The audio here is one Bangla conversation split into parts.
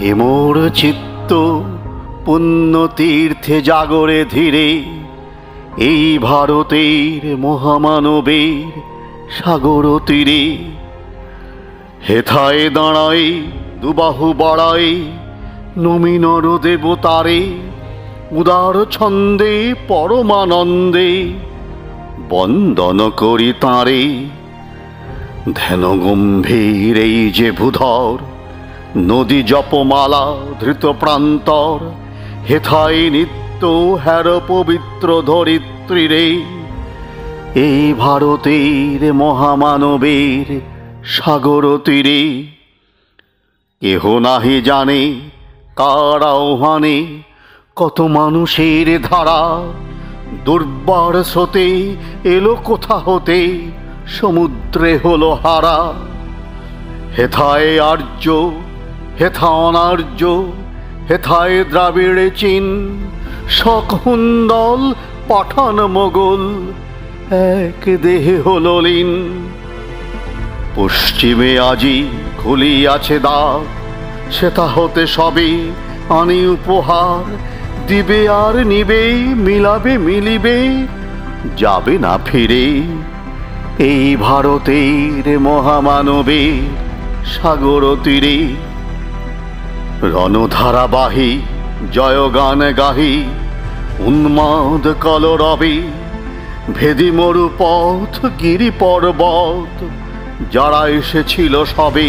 এ মোর চিত্ত পুণ্য তীর্থে জাগরে ধীরে, এই ভারতের মহামানবের সাগর তীরে। হেথায় দাঁড়াই দুবাহু বাড়াই নমি নর দেবতারে, উদার ছন্দে পরমানন্দে বন্দন করি তাঁরে। ধ্যান গম্ভীর এই যে ভূধর, নদী জপমালা ধৃত প্রান্তর, হেথায় নিত্য হ্যার পবিত্র ধরিত্রীরে, এই ভারতের মহামানবের সাগর তীরে। কেহ নাহি জানে কার আহ্বানে কত মানুষের ধারা, দুর্বার স্রোতে এলো কোথা হতে সমুদ্রে হলো হারা। হেথায় আর্য হেথা অনার্য, হেথায় দ্রাবিড়ে চীন, শক হুন্দল পাঠান মোগল এক দেহে হলো লীন। পশ্চিমে আজি খুলিয়াছে দ্বার, সেথা হতে সবে আনি উপহার। দিবে আর নিবে, মিলাবে মিলিবে, যাবে না ফিরে, এই ভারতের মহামানবের সাগর তীরে। রণধারাবাহী জয়গান গাহি উন্মাদ কলরবে, ভেদি মরু পথ গিরি পর্বত যারা এসেছিল সবে।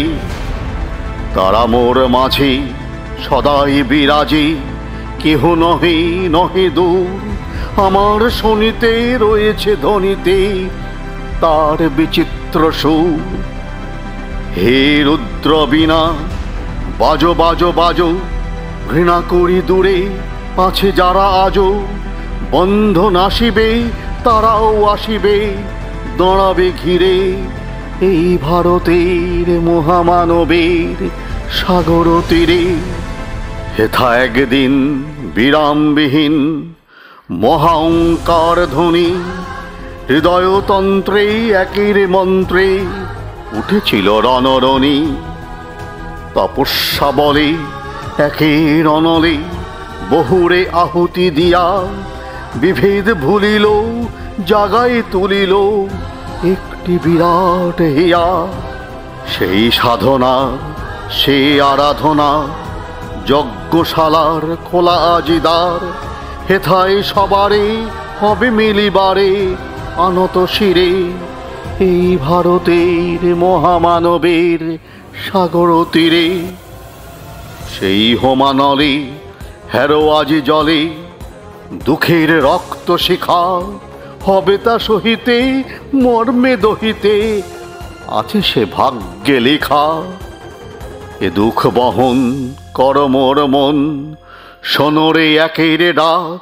তারা মোর মাঝে সদাই বিরাজে, কেহ নহে নহে দূর, আমার শনিতে রয়েছে ধ্বনিতে তার বিচিত্র সুর। হে রুদ্র বীণা বাজো বাজো বাজো, ঘৃণা করি দূরে আছে যারা আজো। বন্ধন আসিবে তারাও আসিবে, দাঁড়াবে ঘিরে, এই ভারতের মহামানবের সাগর তীরে। হেথা একদিন বিরামবিহীন মহাঙ্কার ধ্বনি, হৃদয়তন্ত্রে একের মন্ত্রে উঠেছিল রণরণী। তপস্যা বলে একের অনলে বহুরে আহুতি দিয়া, বিভেদ ভুলিল জাগায় তুলিল একটি বিরাট হিয়া। সেই সাধনা সে আরাধনা, যজ্ঞশালার খোলা আজিদার। হেথায় সবারে হবে মিলিবারে আনত শিরে, এই ভারতের মহামানবের সাগর তীরে। সেই হোমানলে হেরো আজি জলে, দুঃখের রক্ত শিখা হবে তা সহিতে, মর্মে দহিতে আছে সে ভাগ্যে লেখা। এ দুঃখ বহন কর মোর মন, শোনরে একের ডাক।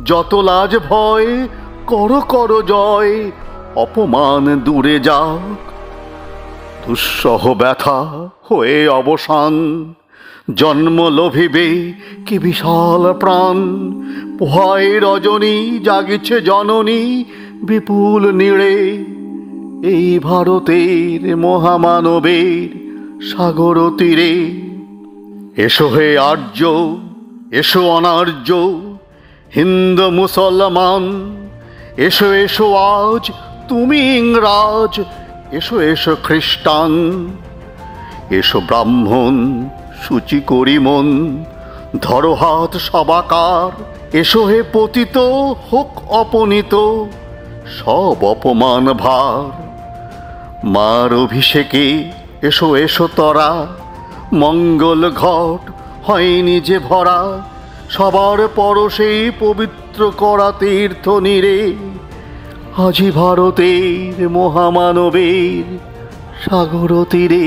যত লাজ ভয় কর কর জয়, অপমান দূরে যাক। দুঃসহ ব্যথা হয়ে অবসান, জন্ম লোভিবে কি বিশাল প্রাণ। ভয় রজনী জাগিছে জননী বিপুল নীড়ে, এই ভারতের মহামানবের সাগর তীরে। এসো হে আর্য এসো অনার্য, হিন্দু মুসলমান এসো এসো আজ তুমি ইংরাজ, এসো এসো খ্রিস্টান। এসো ব্রাহ্মণ সূচি করি মন, ধরো হাত সবাকার। এসো হে পতিত হোক অপনীত সব অপমান ভার। মার অভিষেকে এসো এসো তরা, মঙ্গল ঘট হয়নি যে ভরা। সবার পরশেই পবিত্র করা তীর্থ নীরে, আজি ভারতের মহামানবের সাগর তীরে।